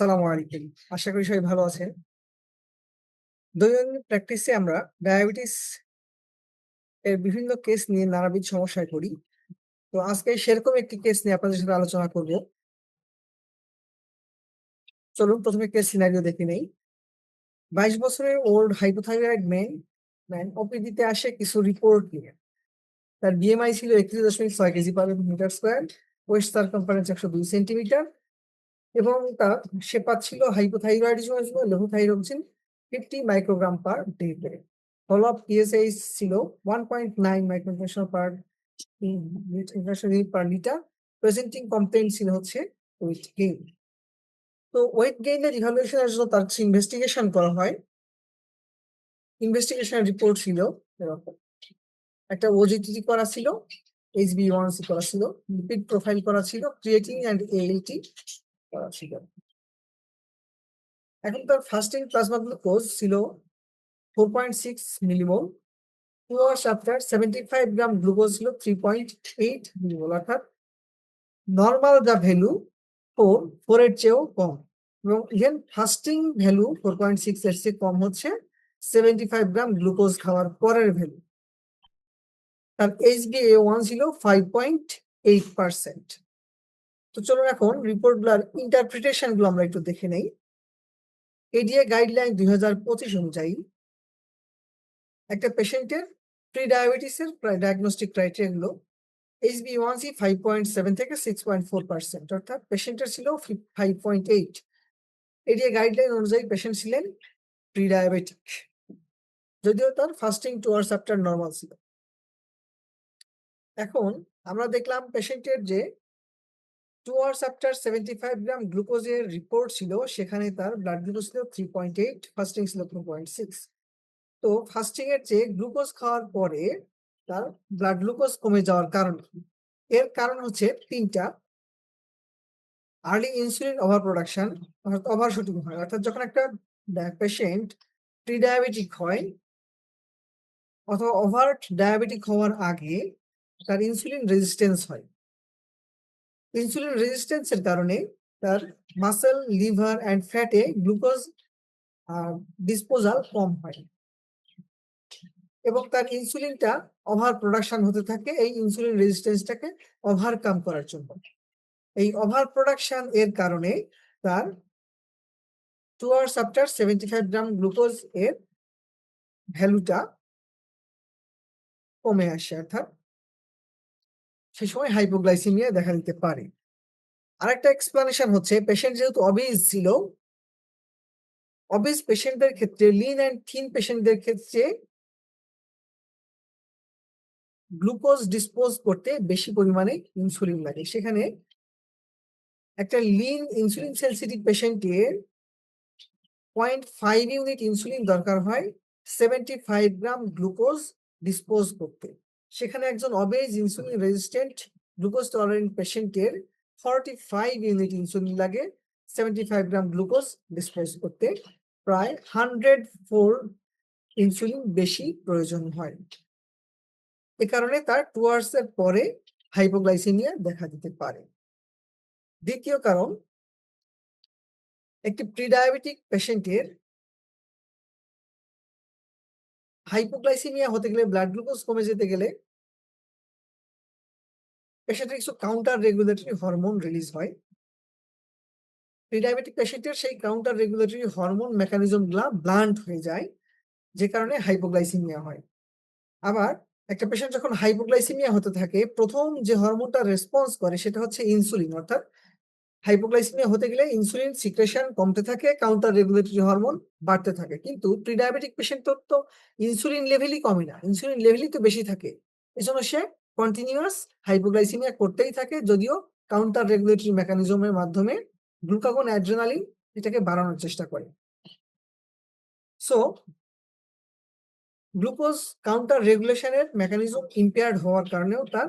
সালামু আলাইকুম। আশা করি সবাই ভালো আছেন। দৈনন্দিন প্র্যাকটিসে আমরা ডায়াবেটিস এর বিভিন্ন কেস নিয়ে নানাবিধ সমস্যায় পড়ি। তো আজকে সেরকম একটি কেস নিয়ে আপনাদের সাথে আলোচনা করব। চলুন ১ম এ কেস সিনারিও দেখে নেই। ২২ বছরের ওল্ড হাইপোথাইরয়েড ম্যান ওপিডিতে আসে কিছু রিপোর্ট নিয়ে। তার বিএমআই ছিল ৩১.৬ KG per metre square, waist circumference ১০২ centimetre এবং সে পাচ্ছিল হাইপোথাইরয়েডিজম এবং লেভোথাইরোক্সিন 50 মাইক্রোগ্রাম পার ডে করে। ফলো-আপ PSH ছিল 1.9 microgram per litre. Presenting complaint ছিল হচ্ছে ওয়েট গেইন। তো ওয়েট গেইনের ইভালুয়েশনের জন্য তার কিছু ইনভেস্টিগেশন করা হয়। ইনভেস্টিগেশন রিপোর্ট ছিল এরকম। একটা ওজিটিটি করা ছিল, HbA1c করা ছিল, লিপিড প্রোফাইল করা ছিল, ক্রিয়েটিন অ্যান্ড ALT করা ছিল। এখন তার ফাস্টিং প্লাজমা গ্লুকোজ ছিল 4.6 মিলিমোল। 2 hours after 75 গ্রাম গ্লুকোজ ছিল 3.8 মিলিমোল, অর্থাৎ নরমাল যা ভ্যালু 4 এর চেয়েও কম এবং ইভেন ফাস্টিং ভ্যালু 4.6 এর চেয়ে কম হচ্ছে 75 গ্রাম গ্লুকোজ খাওয়ার পরের ভ্যালু। তার HbA1 ছিল 5.8%। তো চলুন এখন রিপোর্টগুলোর ইন্টারপ্রিটেশন গুলো আমরা একটু দেখে নেই। এডিএ গাইডলাইন 2025 অনুযায়ী একটা পেশেন্টের প্রি ডায়াবেটিসের ডায়াগনস্টিক ক্রাইটেরিয়া গুলো HbA1c 5.7 থেকে 6.4%, অর্থাৎ পেশেন্টের ছিল 5.8। এডিএ গাইডলাইন অনুযায়ী পেশেন্ট ছিলেন প্রি ডায়াবেটিক, যদিও তার ফাস্টিং 2 hours আফটার নর্মাল ছিল। এখন আমরা দেখলাম পেশেন্টের যে 2 hours আফটার 75 গ্রাম গ্লুকোজের রিপোর্ট ছিল, সেখানে তার ব্লাড গ্লুকোজ ছিল 3.8, ফাস্টিং ছিল 2.6। তো ফাস্টিং এর চেয়ে গ্লুকোজ খাওয়ার পরে তার ব্লাড গ্লুকোজ কমে যাওয়ার কারণ কি? এর কারণ হচ্ছে 3টা। আর্লি ইনসুলিন ওভার প্রোডাকশন, অর্থাৎ ওভার শুটিং হয়, অর্থাৎ যখন একটা পেশেন্ট প্রি ডায়াবেটিক হয় অথবা ওভার ডায়াবেটিক হওয়ার আগে তার ইনসুলিন রেজিস্ট্যান্স হয়। ইনসুলিন রেজিস্ট্যান্সের কারণে তার মাসল, লিভার অ্যান্ড ফ্যাটে গ্লুকোজ ডিসপোজাল কম হয় এবং তার ইনসুলিনটা ওভার প্রোডাকশন হতে থাকে এই ইনসুলিন রেজিস্ট্যান্সটাকে ওভারকাম করার জন্য। এই ওভার প্রোডাকশন এর কারণে তার 2 hours আফটার 75 গ্রাম গ্লুকোজ এর ভ্যালুটা কমে আসে, অর্থাৎ সে সময় হাইপোগ্লাইসেমিয়া দেখা দিতে পারে। আরেকটা এক্সপ্লানেশন হচ্ছে পেশেন্ট যেহেতু অবিজ ছিল, অবিজ পেশেন্টদের ক্ষেত্রে লিন অ্যান্ড থিন পেশেন্টদের ক্ষেত্রে গ্লুকোজ ডিসপোজ করতে বেশি পরিমাণে ইনসুলিন লাগে। সেখানে একটা লিন ইনসুলিন সেনসিটিভ পেশেন্টের 0.5 ইউনিট ইনসুলিন দরকার হয় 75 গ্রাম গ্লুকোজ ডিসপোজ করতে। সেখানে একজন obese insulin resistant glucose tolerant পেশেন্টের 45 ইউনিট ইনসুলিন লাগে 75 গ্রাম গ্লুকোজ ডিসপোজ করতে। প্রায় 104 ইনসুলিন বেশি প্রয়োজন হয়। এ কারণে তার 2 hours এর পরে হাইপোগ্লাইসেমিয়া দেখা দিতে পারে। দ্বিতীয় কারণ, একটি প্রি ডায়াবেটিক পেশেন্টের হাইপোগ্লাইসেমিয়া হতে গেলে, ব্লাড গ্লুকোজ কমে যেতে গেলে পেশেন্টের কিছু কাউন্টার রেগুলেটরি হরমোন রিলিজ হয়। প্রি ডায়াবেটিক পেশেন্টের সেই কাউন্টার রেগুলেটরি হরমোন মেকানিজম গুলা ব্লান্ট হয়ে যায়, যে কারণে হাইপোগ্লাইসেমিয়া হয়। আবার একটা পেশেন্ট যখন হাইপোগ্লাইসেমিয়া হতে থাকে, প্রথম যে হরমোনটা রেসপন্স করে সেটা হচ্ছে ইনসুলিন, অর্থাৎ হাইপোগ্লাইসেমিয়া হতে গেলে ইনসুলিন সিক্রেশন কমতে থাকে, কাউন্টার রেগুলেটরি হরমোন বাড়তে থাকে। কিন্তু প্রি ডায়াবেটিক পেশেন্টের তো ইনসুলিন লেভেলই কমে না, ইনসুলিন লেভেলই তো বেশি থাকে। এজন্য সে কন্টিনিউয়াস হাইপোগ্লাইসেমিয়া করতেই থাকে, যদিও কাউন্টার রেগুলেটরি মেকানিজমের মাধ্যমে গ্লুকাগন, অ্যাড্রেনালিন এটাকে বাড়ানোর চেষ্টা করে। সো গ্লুকোজ কাউন্টার রেগুলেশনের মেকানিজম ইম্পেয়ার্ড হওয়ার কারণেও তার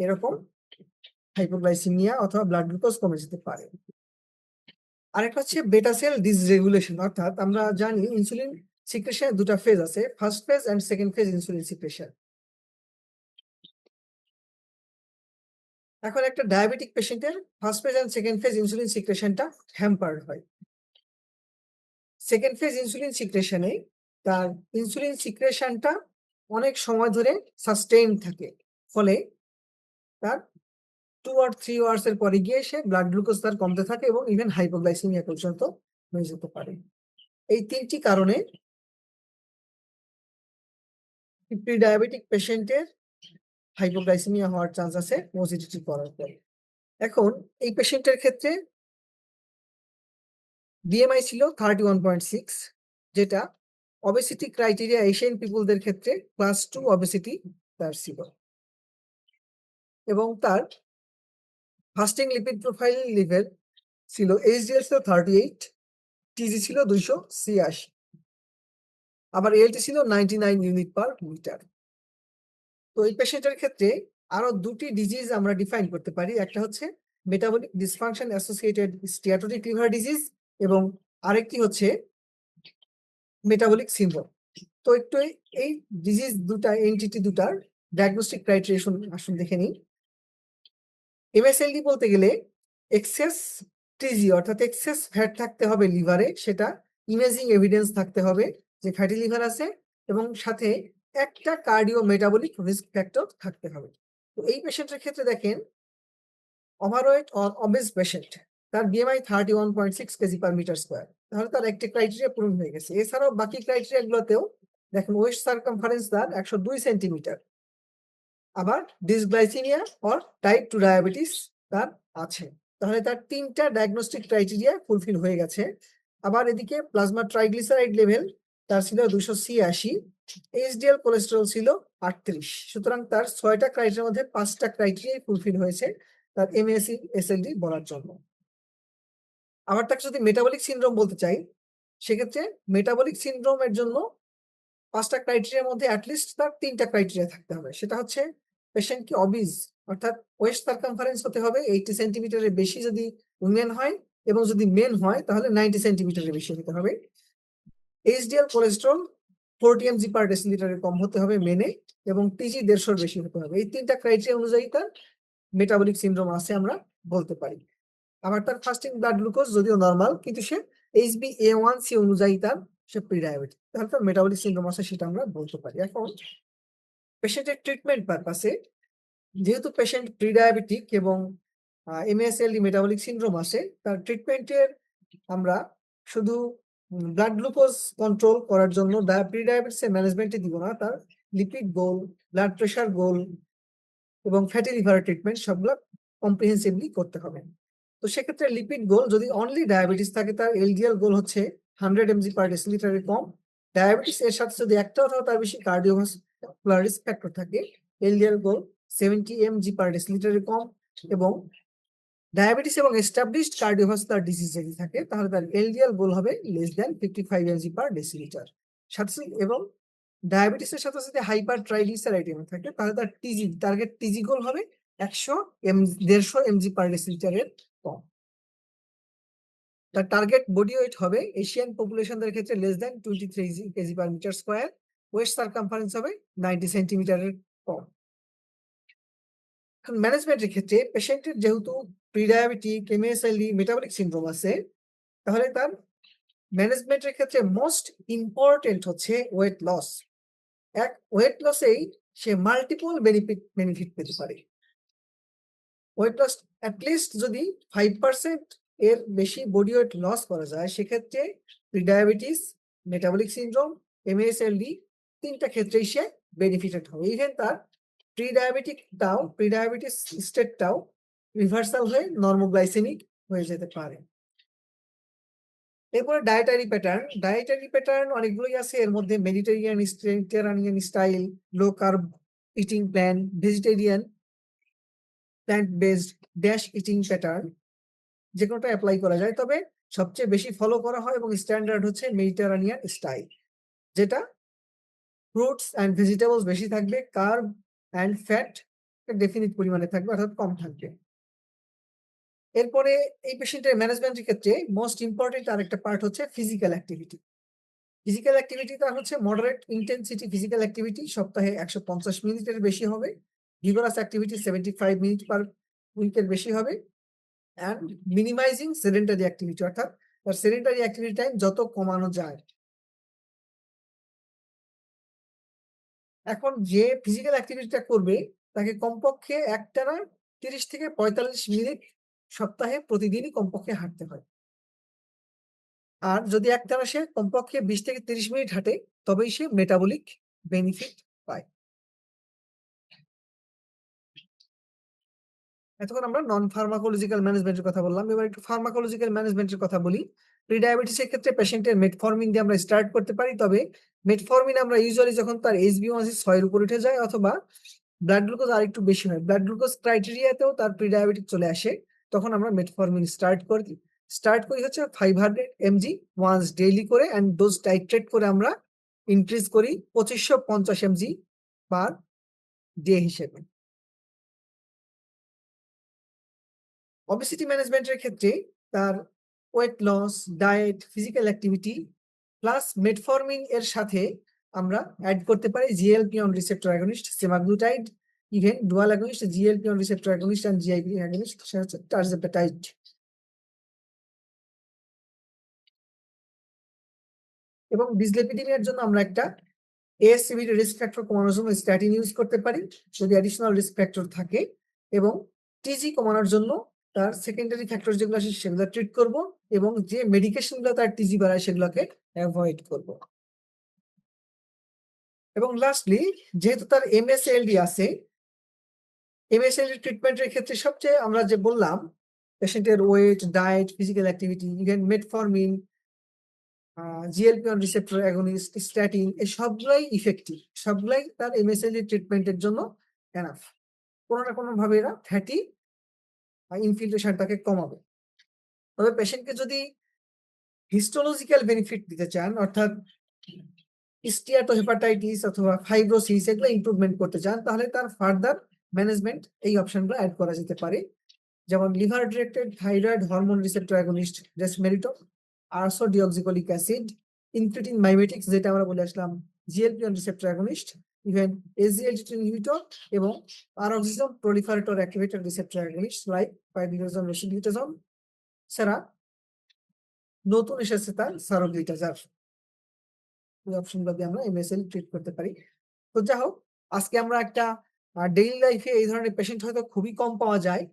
এরকম হাইপোগ্লাইসেমিয়া অথবা ব্লাড গ্লুকোজ কমে যেতে পারে। আরেকটা হচ্ছে বেটা সেল ডিসরেগুলেশন, অর্থাৎ আমরা জানি ইনসুলিন সিক্রেশনের দুটা ফেজ আছে, first phase and second phase insulin secretion. এখন একটা ডায়াবেটিক পেশেন্টের first phase and second phase insulin সিক্রেশনটা হ্যাম্পার্ড হয়। সেকেন্ড ফেজ ইনসুলিন সিক্রেশনে তার ইনসুলিন সিক্রেশনটা অনেক সময় ধরে সাস্টেইন থাকে, ফলে তার 2 or 3 আওয়ার্স এর পরে গিয়ে সে ব্লাড গ্লুকোজ তার কমতে থাকে এবং ইভেন হাইপোগ্লাইসেমিয়া পর্যন্ত হয়ে যেতে পারে। এই 3টি কারণে প্রি-ডায়াবেটিক পেশেন্টের হাইপোগ্লাইসেমিয়া হওয়ার চান্স আছে ওজিডিটি করার পরে। এখন এই পেশেন্টের ক্ষেত্রে BMI ছিল 31.6, যেটা ওবেসিটি ক্রাইটেরিয়া এশিয়ান পিপলদের ক্ষেত্রে ক্লাস 2 ওবেসিটি তার ছিল, এবং তার ফাস্টিং লিপিড প্রোফাইল লেভেল ছিল HDL ছিল 38, TG ছিল 286, আবার ALT ছিল 99 ইউনিট পার লিটার। তো এই পেশেন্টের ক্ষেত্রে আরো দুটি ডিজিজ আমরা ডিফাইন করতে পারি, একটা হচ্ছে metabolic dysfunction associated steatotic liver disease এবং আরেকটি হচ্ছে মেটাবলিক সিনড্রোম। তো একটু এই ডিজিজ দুটা এন্টিটি দুটার ডায়াগনস্টিক ক্রাইটেরিয়া আসুন দেখে নিই। MSLD বলতে গেলে এক্সেস টিজি অর্থাৎ এক্সেস ফ্যাট থাকতে হবে লিভারে, সেটা ইমেজিং এভিডেন্স থাকতে হবে যে ফ্যাটি লিভার আছে, এবং সাথে একটা কার্ডিও মেটাবলিক রিস্ক ফ্যাক্টর থাকতে হবে। তো এই পেশেন্টের ক্ষেত্রে দেখেন ওভারওয়েট অর অবেজ পেশেন্ট, তার BMI 31.6 KG per metre square, তাহলে তার একটি ক্রাইটেরিয়া পূরণ হয়ে গেছে। এছাড়াও বাকি ক্রাইটেরিয়া গুলোতেও দেখেন ওয়েস্ট সার্কামফারেন্স তার 102 সেন্টিমিটার, আবার ডিসগ্লাইসিমিয়া অর টাইপ 2 ডায়াবেটিস তার আছে, তাহলে তার 3টা ডায়াগনস্টিক ক্রাইটেরিয়া ফুলফিল হয়ে গেছে। আবার এদিকে প্লাজমা ট্রাইগ্লিসারাইড লেভেল তার ছিল 286, HDL কোলেস্টেরল ছিল 38, সুতরাং তার 6টা ক্রাইটেরিয়ার মধ্যে 5টা ক্রাইটেরিয়া ফুলফিল হয়েছে তার MSLD বলার জন্য। আবার তাকে যদি মেটাবলিক সিনড্রোম বলতে চাই, সেক্ষেত্রে মেটাবলিক সিনড্রোমের জন্য 5টা ক্রাইটেরিয়ার মধ্যে অ্যাটলিস্ট তার 3টা ক্রাইটেরিয়া থাকতে হবে। সেটা হচ্ছে পেশেন্ট কি অবিজ অর্থাৎ ওয়েস্ট সার্কামফারেন্স হতে হবে 80 সেন্টিমিটারের বেশি যদি উইমেন হয়, এবং যদি মেন হয় তাহলে 90 সেন্টিমিটারের বেশি হতে হবে। HDL কোলেস্টেরল 40 mg পার ডেসিলিটারের কম হতে হবে মেনে, এবং TG 150 বেশি হতে হবে। এই 3টা ক্রাইটেরিয়া অনুযায়ী তার মেটাবলিক সিনড্রোম আছে আমরা বলতে পারি। আবার তার ফাস্টিং ব্লাড গ্লুকোজ যদিও নরমাল, কিন্তু সে HbA1c অনুযায়ী তার সে প্রি ডায়াবেটিক, তাহলে তার মেটাবলিক সিনড্রোম আছে সেটা আমরা বলতে পারি। এখন পেশেন্টের ট্রিটমেন্ট পারপাসে, যেহেতু পেশেন্ট প্রি ডায়াবেটিক এবং MSLD মেটাবলিক সিনড্রোম আছে, তার ট্রিটমেন্টের আমরা শুধু ব্লাড গ্লুকোজ কন্ট্রোল করার জন্য প্রি ডায়াবেটিসের ম্যানেজমেন্টে দিব না, তার লিপিড গোল, ব্লাড প্রেশার গোল এবং ফ্যাটি লিভার ট্রিটমেন্ট সবগুলো কম্প্রিহেন্সিভলি করতে হবে। তো সেক্ষেত্রে লিপিড গোল যদি অনলি ডায়াবেটিস থাকে, তার LDL গোল হচ্ছে 100 mg পার ডেসিলিটারের কম। ডায়াবেটিস এর সাথে যদি একটা অথবা তার বেশি কার্ডিওভাস্কুলার রিস্ক ফ্যাক্টর থাকে, LDL গোল 70 mg পার ডেসিলিটারের কম, এবং ডায়াবেটিস এবং এস্টাবলিশড কার্ডিওভাস্কুলার ডিজিজ যদি থাকে তাহলে তার LDL গোল হবে less than 55 mg per decilitre. সাথে এবং ডায়াবেটিসের সাথে সাথে হাইপার ট্রাইগ্লিসারাইডেমিয়া থাকে, তাহলে তার টার্গেট টিজি গোল হবে 150 mg পার ডেসিলিটারের কম। তার টার্গেট বডি ওয়েট হবে এশিয়ান পপুলেশনদের ক্ষেত্রে less than 23 KG per metre square, waist circumference হবে 90 সেন্টিমিটারের কম। ম্যানেজমেন্টের ক্ষেত্রে পেশেন্টের যেহেতু প্রিডায়াবেটিক, MSLD, মেটাবলিক সিনড্রোম আছে, তাহলে তার ম্যানেজমেন্টের ক্ষেত্রে মোস্ট ইম্পর্টেন্ট হচ্ছে ওয়েট লস। এক ওয়েট লসেই সে মাল্টিপল বেনিফিট পেতে পারে। ওয়েট লস অ্যাটলিস্ট যদি 5% এর বেশি বডি ওয়েট লস করা যায়, সেক্ষেত্রে প্রিডায়াবেটিস, মেটাবলিক সিনড্রোম, MSLD 3টা ক্ষেত্রেই সে বেনিফিটেড হবে। ইভেন তার প্রিডায়াবেটিস স্টেটটাও রিভার্সাল হয়ে নর্মোগ্লাইসেমিক হয়ে যেতে পারে। এরপরে ডায়েটারি প্যাটার্ন অনেকগুলোই আছে, এর মধ্যে Mediterranean style, low carb eating plan, vegetarian, plant based, dash eating pattern, যে কোনোটা অ্যাপ্লাই করা যায়। তবে সবচেয়ে বেশি ফলো করা হয় এবং স্ট্যান্ডার্ড হচ্ছে মেডিটেরানিয়ান স্টাইল, যেটা ফ্রুটস অ্যান্ড ভেজিটেবলস বেশি থাকবে, কার্ব অ্যান্ড ফ্যাট ডেফিনিট পরিমাণে থাকবে অর্থাৎ কম থাকবে। এরপরে এই পেশেন্টের ম্যানেজমেন্টের ক্ষেত্রে মোস্ট ইম্পর্টেন্ট আরেকটা পার্ট হচ্ছে ফিজিক্যাল অ্যাক্টিভিটি। ফিজিক্যাল অ্যাক্টিভিটিটা হচ্ছে মডারেট ইন্টেন্সিটি ফিজিক্যাল অ্যাক্টিভিটি, সপ্তাহে 150 মিনিটের বেশি হবে। ভিগোরাস অ্যাক্টিভিটি 75 মিনিট পার উইকের বেশি হবে। অ্যান্ড মিনিমাইজিং সেডেন্টারি অ্যাক্টিভিটি, অর্থাৎ তার সেডেন্টারি অ্যাক্টিভিটি টাইম যত কমানো যায়। এখন যে ফিজিক্যাল অ্যাক্টিভিটিটা করবে তাকে কমপক্ষে একটানা 30 থেকে 45 মিনিট সপ্তাহে প্রতিদিনই কমপক্ষে হাঁটতে হয়। আর যদি একটানা সে কমপক্ষে 20 থেকে 30 মিনিট হাঁটে তবেই সে মেটাবলিক বেনিফিট পায়। এতক্ষণ আমরা নন ফার্মাকোলজিক্যাল ম্যানেজমেন্টের কথা বললাম। এবার একটু ফার্মাকোলজিক্যাল ম্যানেজমেন্টের কথা বলি। প্রি-ডায়াবেটিসের ক্ষেত্রে পেশেন্টের মেটফরমিন দিয়ে আমরা স্টার্ট করতে পারি। তবে মেটফরমিন আমরা ইউজুয়ালি যখন তার HbA1c 6 এর উপর উঠে যায় অথবা ব্লাড গ্লুকোজ আরেকটু বেশি হয়, ব্লাড গ্লুকোজ ক্রাইটেরিয়াতেও তার প্রি-ডায়াবেটিক চলে আসে, তখন আমরা মেটফরমিন স্টার্ট করি। স্টার্ট করি হচ্ছে 500 mg ওয়ান্স ডেইলি করে অ্যান্ড ডোজ টাইট্রেট করে আমরা ইনক্রিজ করি 2550 mg পার ডে হিসেবে। অবেসিটি ম্যানেজমেন্টের ক্ষেত্রে তার weight loss, diet, physical activity plus metformin এর সাথে আমরা অ্যাড করতে পারি GLP-1 receptor agonist, semaglutide, even dual agonist, GLP-1 receptor agonist and GIP agonist, সেটা হচ্ছে টার্জেপেটাইড। এবং ডিসলিপিডিমিয়ার জন্য আমরা একটা ASCVD রিস্ক ফ্যাক্টর কমানোর জন্য স্ট্যাটিন ইউজ করতে পারি যদি অ্যাডিশনাল রিস্ক ফ্যাক্টর থাকে, এবং টিজি কমানোর জন্য তার সেকেন্ডারি ফ্যাক্টর যেগুলো আছে সেগুলো ট্রিট করব, এবং যে মেডিকেশনগুলো তার টিজি বাড়ায় সেগুলোকে অ্যাভয়েড করব। এবং লাস্টলি যেহেতু তার MSLD আছে, MSLD ট্রিটমেন্টের ক্ষেত্রে সবচেয়ে আমরা যে বললাম পেশেন্টের weight, diet, physical activity, even metformin, GLP-1 receptor agonist, statin, এই সবগুলাই ইফেক্টিভ, সবগুলাই তার MSLD ট্রিটমেন্টের জন্য এনাফ। কোনো না কোনো ভাবে এরা ফ্যাটি ইনফিলট্রেশনটাকে কমাবে। তবে পেশেন্টকে যদি হিস্টোলজিক্যাল বেনিফিট দিতে চান, অর্থাৎ স্টিয়াটোহেপাটাইটিস অথবা ফাইব্রোসিস এগুলো ইমপ্রুভমেন্ট করতে চান, তাহলে তার ফার্দার ম্যানেজমেন্ট এই অপশনগুলো অ্যাড করা যেতে পারে, যেমন liver directed thyroid hormone receptor agonist resmetirom, ursodeoxycholic acid, incretin mimetics যেটা আমরা বলে আসলাম, GLP-1 receptor agonist, even SGLT2 inhibitor এবং peroxisome proliferator activator receptor agonist like পাইরিডোজম, রোসিগ্লুটাজোন, ছাড়া নতুন এসেছে তার সারোগ্লিটাজার। এই অপশনগুলো দিয়ে আমরা MSL ট্রিট করতে পারি। তো যাই হোক, আজকে আমরা একটা ডেইলি লাইফে এই ধরনের পেশেন্ট হয়তো খুবই কম পাওয়া যায়,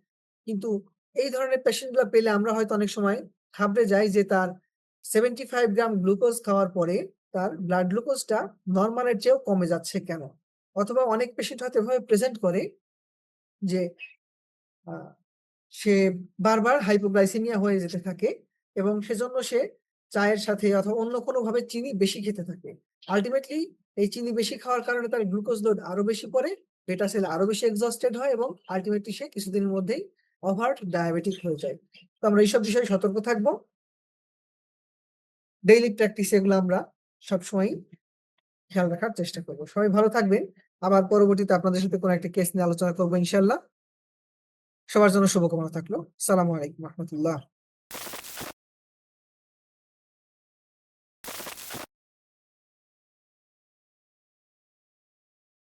কিন্তু এই ধরনের পেশেন্টগুলো পেলে আমরা হয়তো অনেক সময় ঘাবড়ে যাই যে তার 75 গ্রাম গ্লুকোজ খাওয়ার পরে তার ব্লাড গ্লুকোজটা নর্মালের চেয়েও কমে যাচ্ছে কেন? অথবা অনেক পেশেন্ট হয়তো এভাবে প্রেজেন্ট করে যে আহ, সে বারবার হাইপোগ্লাইসেমিয়া হয়ে যেতে থাকে এবং সেজন্য সে চায়ের সাথে অথবা অন্য কোনো ভাবে চিনি বেশি খেতে থাকে। আলটিমেটলি এই চিনি বেশি খাওয়ার কারণে তার গ্লুকোজ লোড আরো বেশি পড়ে, বেটা সেল আরো বেশি এক্সস্টেড হয় এবং আলটিমেটলি সে কিছুদিনের মধ্যেই ওভার্ট ডায়াবেটিক হয়ে যায়। তো আমরা এইসব বিষয়ে সতর্ক থাকবো। ডেইলি প্র্যাকটিস এগুলো আমরা সবসময় খেয়াল রাখার চেষ্টা করবো। সবাই ভালো থাকবেন। আবার পরবর্তীতে আপনাদের সাথে কোনো একটা কেস নিয়ে আলোচনা করবো ইনশাল্লাহ। সবার জন্য শুভকামনা থাকলো। সালামু আলাইকুম রহমতুল্লাহ।